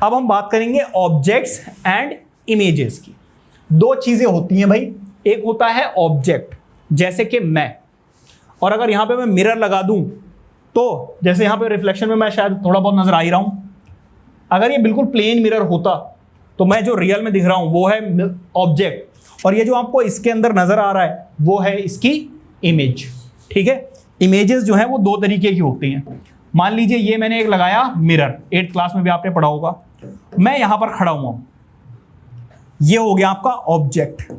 अब हम बात करेंगे ऑब्जेक्ट्स एंड इमेजेस की। दो चीजें होती हैं भाई, एक होता है ऑब्जेक्ट जैसे कि मैं, और अगर यहां पे मैं मिरर लगा दूं तो जैसे यहां पे रिफ्लेक्शन में मैं शायद थोड़ा बहुत नजर आ ही रहा हूं, अगर ये बिल्कुल प्लेन मिरर होता तो मैं जो रियल में दिख रहा हूं वो है ऑब्जेक्ट, और ये जो आपको इसके अंदर नजर आ रहा है वो है इसकी इमेज। ठीक है, इमेजेस जो है वो दो तरीके की होती हैं। मान लीजिए ये मैंने एक लगाया मिरर, 8th क्लास में भी आपने पढ़ा होगा, मैं यहां पर खड़ा हुआ हूं, ये हो गया आपका ऑब्जेक्ट।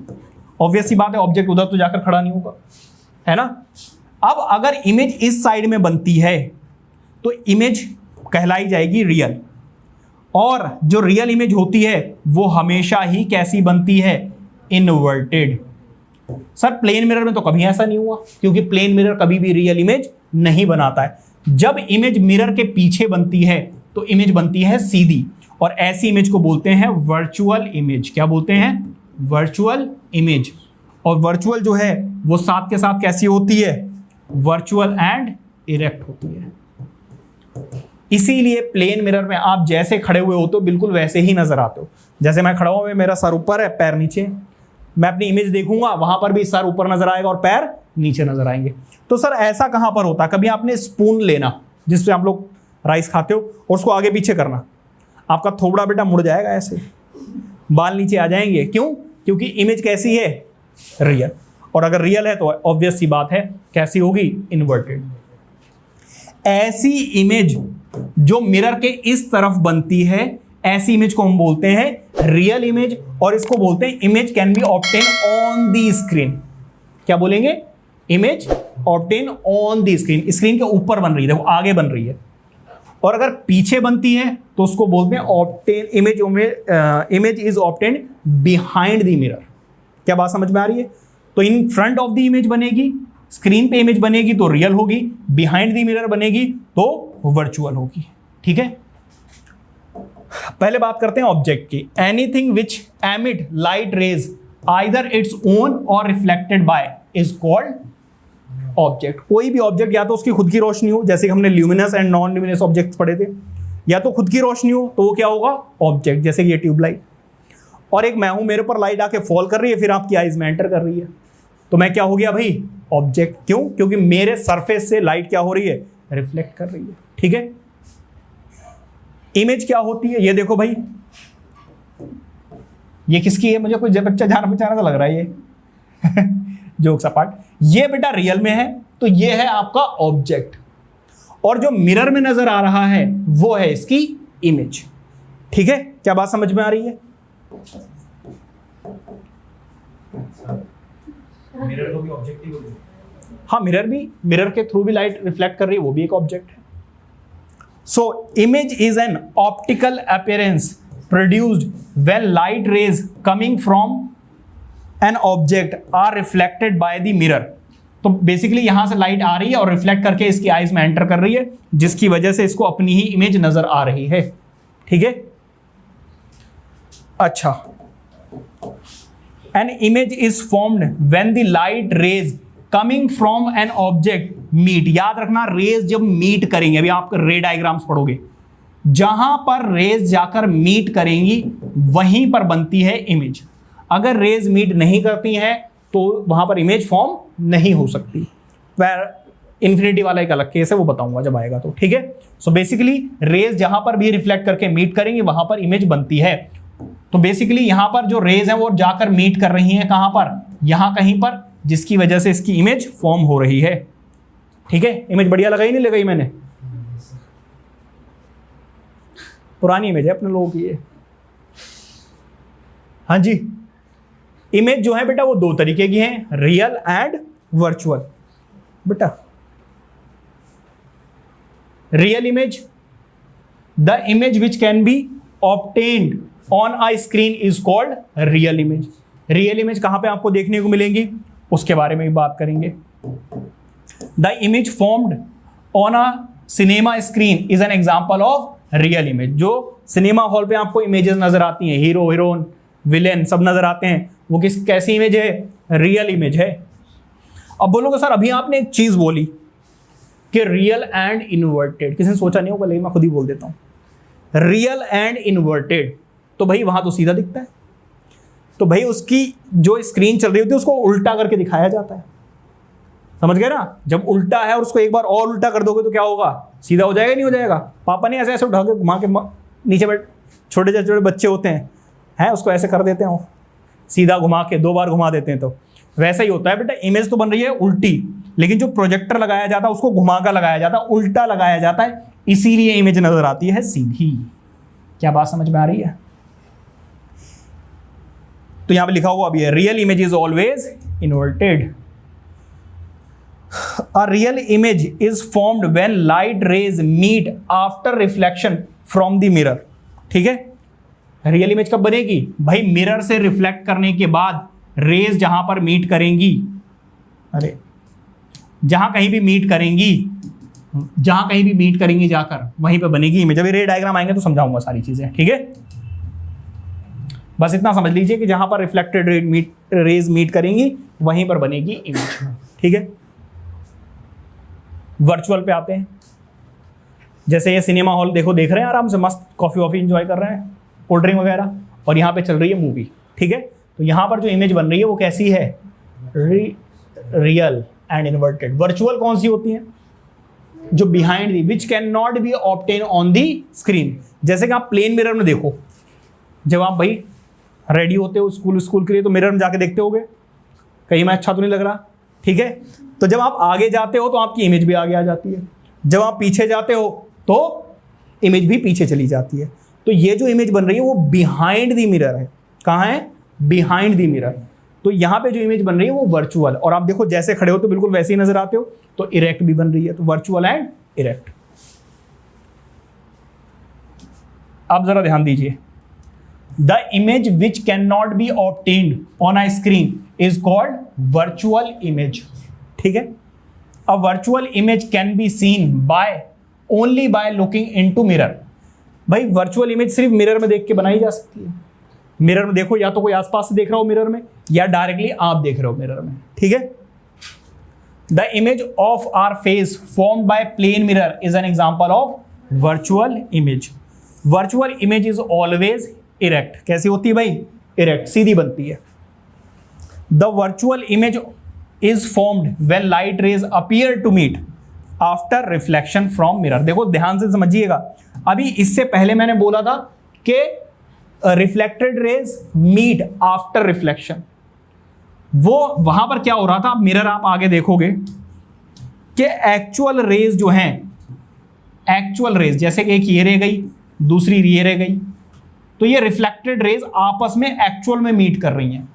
ऑब्वियस सी बात है, ऑब्जेक्ट उधर तो जाकर खड़ा नहीं होगा, है ना। अब अगर इमेज इस साइड में बनती है तो इमेज कहलाई जाएगी रियल, और जो रियल इमेज होती है वो हमेशा ही कैसी बनती है, इनवर्टेड। सर प्लेन मिरर में तो कभी ऐसा नहीं हुआ, क्योंकि प्लेन मिरर कभी भी रियल इमेज नहीं बनाता है। जब इमेज मिरर के पीछे बनती है तो इमेज बनती है सीधी, और ऐसी इमेज को बोलते हैं वर्चुअल इमेज। क्या बोलते हैं, वर्चुअल इमेज। और वर्चुअल जो है वो साथ के साथ कैसी होती है, वर्चुअल एंड इरेक्ट होती है। इसीलिए प्लेन मिरर में आप जैसे खड़े हुए होते हो बिल्कुल वैसे ही नजर आते हो। जैसे मैं खड़ा हुआ, मेरा सर ऊपर है पैर नीचे, मैं अपनी इमेज देखूंगा वहां पर भी सर ऊपर नजर आएगा और पैर नीचे नजर आएंगे। तो सर ऐसा कहां पर होता है, कभी आपने स्पून लेना जिससे आप लोग राइस खाते हो और उसको आगे पीछे करना, आपका थोबड़ा बेटा मुड़ जाएगा, ऐसे बाल नीचे आ जाएंगे। क्यों, क्योंकि इमेज कैसी है, रियल। और अगर रियल है तो ऑब्वियस सी बात है कैसी होगी, इन्वर्टेड। ऐसी इमेज जो मिरर के इस तरफ बनती है, ऐसी इमेज को हम बोलते हैं रियल इमेज, और इसको बोलते हैं image can B obtain on the screen. क्या बोलेंगे, image obtain on the screen. Screen के ऊपर बन रही है, वो आगे बन रही है। और अगर पीछे बनती है तो उसको बोलते हैं obtain image is obtain behind the mirror. क्या बात समझ में आ रही है। तो in front of the image बनेगी, स्क्रीन पे इमेज बनेगी तो रियल होगी, बिहाइंड द मिरर बनेगी तो वर्चुअल होगी। ठीक है, पहले बात करते हैं ऑब्जेक्ट की। Anything which emit light rays either its own और reflected by is called object. कोई भी ऑब्जेक्ट या तो उसकी खुद की रोशनी हो, जैसे हमने luminous and non luminous objects पढ़े थे, या तो खुद की रोशनी हो तो वो क्या होगा, ऑब्जेक्ट। जैसे कि ये ट्यूबलाइट, और एक मैं हूं, मेरे ऊपर लाइट आके फॉल कर रही है, फिर आपकी आइज में एंटर कर रही है, तो मैं क्या हो गया भाई, ऑब्जेक्ट। क्यों, क्योंकि मेरे सरफेस से लाइट क्या हो रही है, रिफ्लेक्ट कर रही है। ठीक है, इमेज क्या होती है, ये देखो भाई, ये किसकी है, मुझे कोई बच्चा जाना पहचाना तो लग रहा है ये जोक्स अपार्ट, ये बेटा रियल में है तो ये है आपका ऑब्जेक्ट, और जो मिरर में नजर आ रहा है वो है इसकी इमेज। ठीक है, क्या बात समझ में आ रही है। मिरर को भी ऑब्जेक्ट ही बोलते हैं। हाँ, मिरर के थ्रू भी लाइट रिफ्लेक्ट कर रही है, वो भी एक ऑब्जेक्ट है। So image is an optical appearance produced when light rays coming from an object are reflected by the mirror. तो बेसिकली यहां से लाइट आ रही है और रिफ्लेक्ट करके इसकी आईज में एंटर कर रही है, जिसकी वजह से इसको अपनी ही इमेज नजर आ रही है। ठीक है, अच्छा, an image is formed when the light rays coming from an object meet. याद रखना, रेज जब मीट करेंगे, अभी आप रे डायग्राम्स पढ़ोगे, जहां पर रेज जाकर मीट करेंगी वहीं पर बनती है इमेज। अगर रेज मीट नहीं करती हैं तो वहां पर इमेज फॉर्म नहीं हो सकती। इन्फिनिटी वाला एक अलग केस है, वो बताऊंगा जब आएगा तो। ठीक है, सो बेसिकली रेज जहां पर भी रिफ्लेक्ट करके मीट करेंगे वहां पर इमेज बनती है। तो बेसिकली यहां पर जो रेज है वो जाकर मीट कर रही हैं कहां पर, यहां कहीं पर, जिसकी वजह से इसकी इमेज फॉर्म हो रही है। ठीक है, इमेज बढ़िया लगाई नहीं लगाई मैंने, पुरानी इमेज है अपने लोगों की ये। हाँ जी, इमेज जो है बेटा वो दो तरीके की हैं, रियल एंड वर्चुअल। बेटा real image, the image which can be obtained on a screen is called real image. Real image कहां पे आपको देखने को मिलेंगी उसके बारे में भी बात करेंगे। The image formed on a cinema screen is an example of real image. जो सिनेमा हॉल पे आपको इमेजेस नजर आती हैं, हीरो हीरोइन विलेन सब नजर आते हैं, वो कैसी इमेज है, रियल इमेज है। अब बोलोगे सर अभी आपने एक चीज बोली कि रियल एंड इन्वर्टेड, किसी ने सोचा नहीं होगा लेकिन मैं खुद ही बोल देता हूं। रियल एंड इन्वर्टेड, तो भाई वहां तो सीधा दिखता है, तो भाई उसकी जो स्क्रीन चल रही होती है उसको उल्टा करके दिखाया जाता है, समझ गए ना। जब उल्टा है और उसको एक बार और उल्टा कर दोगे तो क्या होगा, सीधा हो जाएगा नहीं हो जाएगा। पापा ने ऐसे ऐसे उठा के घुमा के नीचे बैठ, छोटे छोटे बच्चे होते हैं उसको ऐसे कर देते हैं, वो सीधा घुमा के 2 बार घुमा देते हैं, तो वैसा ही होता है बेटा। इमेज तो बन रही है उल्टी, लेकिन जो प्रोजेक्टर लगाया जाता है उसको घुमा कर लगाया जाता है, उल्टा लगाया जाता है, इसीलिए इमेज नजर आती है सीधी। क्या बात समझ में आ रही है। तो यहां पे लिखा हुआ अभी है, real image is always inverted. A real image is formed when light rays meet after reflection from the mirror। ठीक है, रियल इमेज कब बनेगी भाई, मिरर से रिफ्लेक्ट करने के बाद रेज जहां पर मीट करेंगी, अरे जहां कहीं भी मीट करेंगी जाकर वहीं पे बनेगी इमेज। अभी रे डायग्राम आएंगे तो समझाऊंगा सारी चीजें, ठीक है। बस इतना समझ लीजिए कि जहां पर रिफ्लेक्टेड रेज मीट करेंगी वहीं पर बनेगी इमेज, ठीक है। वर्चुअल पे आते हैं, जैसे ये सिनेमा हॉल देखो, देख रहे हैं आराम से मस्त कॉफी वॉफी एंजॉय कर रहे हैं, कोल्ड ड्रिंक वगैरह, और यहाँ पे चल रही है मूवी, ठीक है। तो यहाँ पर जो इमेज बन रही है वो कैसी है, रियल एंड इन्वर्टेड। वर्चुअल कौन सी होती है, जो behind the, which can not B obtain on the screen. जैसे कि आप प्लेन मिरर में देखो, जब आप भाई रेडी होते हो स्कूल के लिए तो मिरर में जाके देखते होगे कहीं मैं अच्छा तो नहीं लग रहा, ठीक है। तो जब आप आगे जाते हो तो आपकी इमेज भी आगे आ जाती है, जब आप पीछे जाते हो तो इमेज भी पीछे चली जाती है। तो ये जो इमेज बन रही है वो बिहाइंड द मिरर है। कहाँ है, बिहाइंड द मिरर। तो यहाँ पे जो इमेज बन रही है वो वर्चुअल, और आप देखो जैसे खड़े हो तो बिल्कुल वैसे ही नजर आते हो, तो इरेक्ट भी बन रही है, तो वर्चुअल एंड इरेक्ट। अब जरा ध्यान दीजिए, the image which can not be obtained on a screen is called virtual image, ठीक है। A virtual image can be seen by only by looking into mirror. भाई वर्चुअल इमेज सिर्फ mirror में देख के बनाई जा सकती है। मिरर में देखो, या तो कोई आसपास से देख रहा हो मिरर में, या डायरेक्टली आप देख रहे हो मिरर में, ठीक है। The image of our face formed by plane mirror is an example of virtual image. Virtual image is always erect. कैसी होती है भाई, इरेक्ट, सीधी बनती है। The virtual image is formed when light rays appear to meet after reflection from mirror. देखो ध्यान से समझिएगा, अभी इससे पहले मैंने बोला था कि reflected rays meet after reflection, वो वहां पर क्या हो रहा था, मिरर आप आगे देखोगे कि एक्चुअल रेज जो हैं, एक्चुअल रेज जैसे कि एक ये रह गई, दूसरी ये रह गई, तो ये रिफ्लेक्टेड रेज आपस में एक्चुअल में मीट कर रही हैं।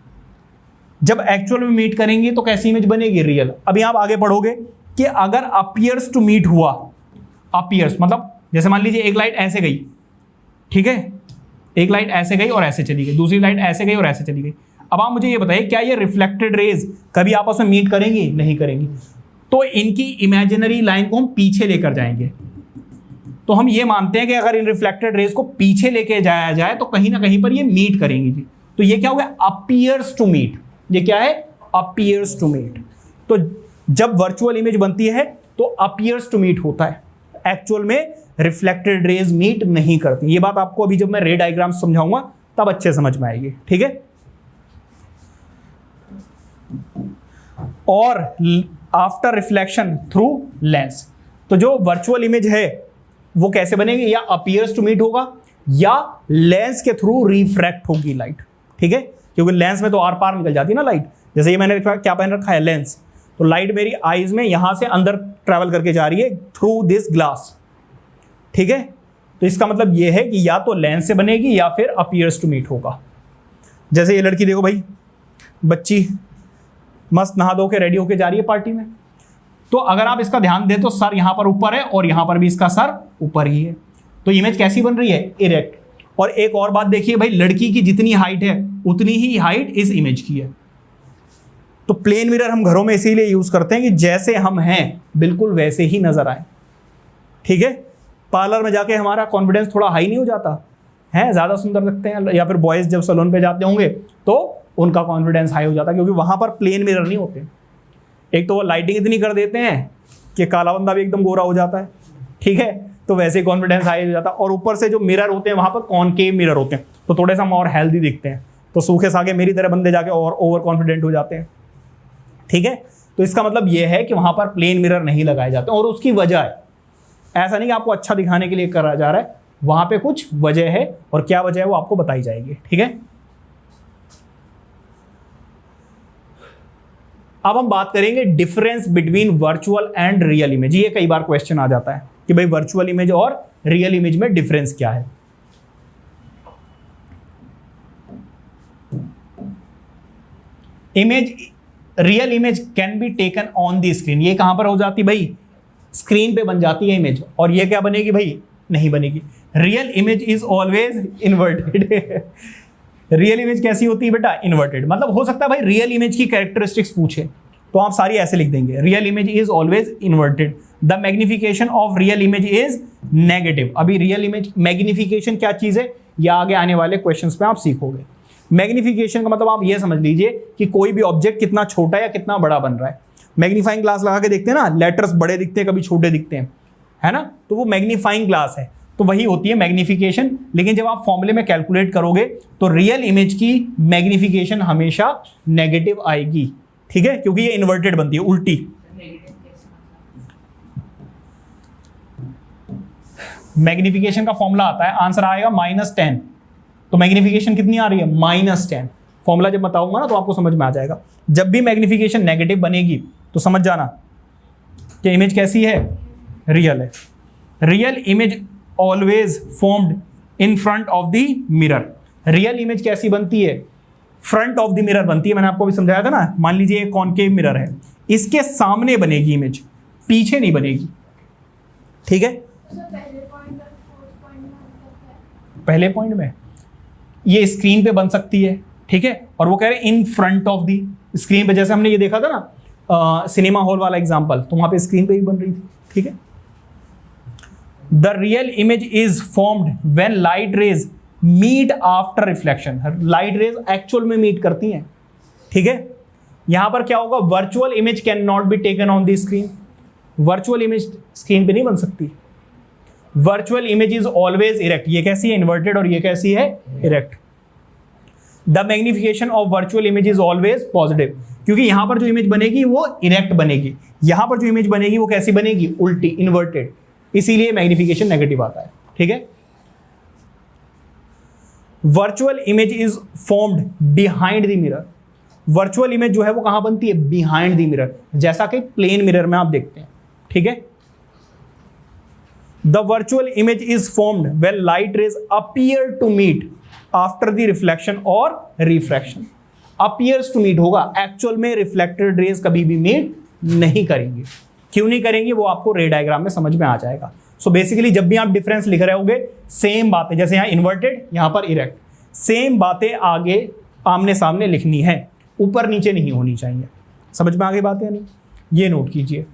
जब एक्चुअल में मीट करेंगी तो कैसी इमेज बनेगी, रियल। अभी आप आगे पढ़ोगे कि अगर अपीयर्स टू मीट हुआ, अपीयर्स मतलब जैसे मान लीजिए एक लाइट ऐसे गई, ठीक है, एक लाइट ऐसे गई और ऐसे चली गई, दूसरी लाइट ऐसे गई और ऐसे चली गई। अब आप मुझे ये बताइए, क्या ये रिफ्लेक्टेड रेज कभी आपस में मीट करेंगी, नहीं करेंगी। तो इनकी इमेजिनरी लाइन को हम पीछे लेकर जाएंगे। तो हम ये मानते हैं कि अगर इन रिफ्लेक्टेड रेज को पीछे लेके जाया जाए तो कहीं ना कहीं पर ये मीट करेंगी जी। तो ये क्या हो गया, अपीयर्स टू मीट। ये क्या है, अपीयर्स टू मीट। तो जब वर्चुअल इमेज बनती है तो अपीयर्स टू मीट होता है, एक्चुअल में रिफ्लेक्टेड रेज मीट नहीं करती। ये बात आपको अभी जब मैं रे डायग्राम समझाऊंगा तब अच्छे समझ में आएगी, ठीक है। और आफ्टर रिफ्लेक्शन थ्रू लेंस, तो जो वर्चुअल इमेज है वो कैसे बनेगी, या अपीयर्स टू मीट होगा या लेंस के थ्रू रिफ्रैक्ट होगी लाइट, ठीक है। क्योंकि लेंस में तो आर पार निकल जाती है ना लाइट। जैसे ये मैंने क्या पहन रखा है, लेंस, तो लाइट मेरी आईज में यहां से अंदर ट्रैवल करके जा रही है थ्रू दिस ग्लास, ठीक है। तो इसका मतलब ये है कि या तो लेंस से बनेगी या फिर अपीयर्स टू मीट होगा। जैसे ये लड़की देखो भाई, बच्ची मस्त नहा धो के रेडी होके जा रही है पार्टी में, तो अगर आप इसका ध्यान दें तो सर यहां पर ऊपर है और यहां पर भी इसका सर ऊपर ही है। तो इमेज कैसी बन रही है, इरेक्ट। और एक और बात देखिए भाई, लड़की की जितनी हाइट है उतनी ही हाइट इस इमेज की है। तो प्लेन मिरर हम घरों में इसीलिए यूज करते हैं कि जैसे हम हैं बिल्कुल वैसे ही नजर आए, ठीक है। पार्लर में जाके हमारा कॉन्फिडेंस थोड़ा हाई नहीं हो जाता है, ज्यादा सुंदर लगते हैं, या फिर बॉयज जब सैलून पे जाते होंगे तो उनका कॉन्फिडेंस हाई हो जाता है, क्योंकि वहां पर प्लेन मिरर नहीं होते। एक तो वो लाइटिंग इतनी कर देते हैं कि काला बंदा भी एकदम गोरा हो जाता है, ठीक है। तो वैसे कॉन्फिडेंस हाई हो जाता है। और ऊपर से जो मिरर होते हैं वहां पर कॉनकेव मिरर होते हैं, तो थोड़े से हम और हेल्दी दिखते हैं। तो सूखे सागे मेरी तरह बंदे जाके और ओवर कॉन्फिडेंट हो जाते हैं। ठीक है, तो इसका मतलब यह है कि वहां पर प्लेन मिरर नहीं लगाए जाते, और उसकी वजह है, ऐसा नहीं कि आपको अच्छा दिखाने के लिए करा जा रहा है, वहां पे कुछ वजह है, और क्या वजह है वो आपको बताई जाएगी। ठीक है, अब हम बात करेंगे difference between virtual and real image. ये कई बार क्वेश्चन आ जाता है कि भाई वर्चुअल इमेज और रियल इमेज में डिफरेंस क्या है। Image, real image can B taken on the screen. ये कहां पर हो जाती भाई, स्क्रीन पे बन जाती है इमेज, और ये क्या बनेगी भाई, नहीं बनेगी। Real image is always inverted. Real image कैसी होती है बेटा, इन्वर्टेड। मतलब हो सकता है भाई रियल इमेज की कैरेक्टरिस्टिक्स पूछे तो आप सारी ऐसे लिख देंगे, real image is always inverted, the magnification of real image is negative. अभी रियल इमेज मैग्निफिकेशन क्या चीज है, या आगे आने वाले क्वेश्चंस में आप सीखोगे। मैग्निफिकेशन का मतलब आप ये समझ लीजिए कि कोई भी ऑब्जेक्ट कितना छोटा या कितना बड़ा बन रहा है। मैग्नीफाइंग ग्लास लगा के देखते हैं ना, लेटर्स बड़े दिखते हैं कभी छोटे दिखते हैं, है ना, तो वो मैग्नीफाइंग ग्लास है, तो वही होती है मैग्निफिकेशन। लेकिन जब आप फॉर्मूले में कैलकुलेट करोगे तो रियल इमेज की मैग्निफिकेशन हमेशा नेगेटिव आएगी। ठीक है, क्योंकि ये इन्वर्टेड बनती है, उल्टी। मैग्निफिकेशन का फॉर्मूला आता है, आंसर आएगा -10, तो मैग्निफिकेशन कितनी आ रही है, -10। फॉर्मूला जब बताऊंगा ना तो आपको समझ में आ जाएगा। जब भी मैग्निफिकेशन नेगेटिव बनेगी तो समझ जाना कि इमेज कैसी है, रियल है। Real image always formed in front of the mirror. Real image कैसी बनती है, फ्रंट ऑफ द मिरर बनती है। मैंने आपको भी समझाया था ना, मान लीजिए एक कॉनकेव मिरर है, इसके सामने बनेगी इमेज, पीछे नहीं बनेगी। ठीक है, पहले पॉइंट में ये स्क्रीन पे बन सकती है। ठीक है, और वो कह रहे हैं in front of the screen पे, जैसे हमने ये देखा था ना सिनेमा हॉल वाला एग्जांपल, तो वहां पे स्क्रीन पे ही बन रही थी। ठीक है, the real image is formed when light rays meet after reflection. Light rays actual में मीट करती हैं। ठीक है, यहां पर क्या होगा, virtual image can not be taken on the screen. Virtual image screen पे नहीं बन सकती। Virtual image is always erect. ये कैसी है, इन्वर्टेड, और ये कैसी है, erect. The magnification of virtual image is always positive, क्योंकि यहां पर जो इमेज बनेगी वो इरेक्ट बनेगी, यहां पर जो इमेज बनेगी वो कैसी बनेगी, उल्टी, इन्वर्टेड, इसीलिए मैग्निफिकेशन नेगेटिव आता है। ठीक है, virtual image is formed behind the mirror. Virtual image जो है वो कहां बनती है, बिहाइंड द मिरर, जैसा कि प्लेन मिरर में आप देखते हैं। ठीक है, the virtual image is formed when light rays appear to meet after the reflection और रिफ्रैक्शन। अपीयर्स टू मीट होगा, एक्चुअल में रिफ्लेक्टेड रेज कभी भी मीट नहीं करेंगे। क्यों नहीं करेंगे वो आपको रे डायग्राम में समझ में आ जाएगा। सो बेसिकली जब भी आप डिफरेंस लिख रहे होगे, सेम बातें, जैसे यहाँ इन्वर्टेड, यहाँ पर इरेक्ट, सेम बातें आगे आमने सामने लिखनी है, ऊपर नीचे नहीं होनी चाहिए। समझ में आ गई बात या नहीं, ये नोट कीजिए।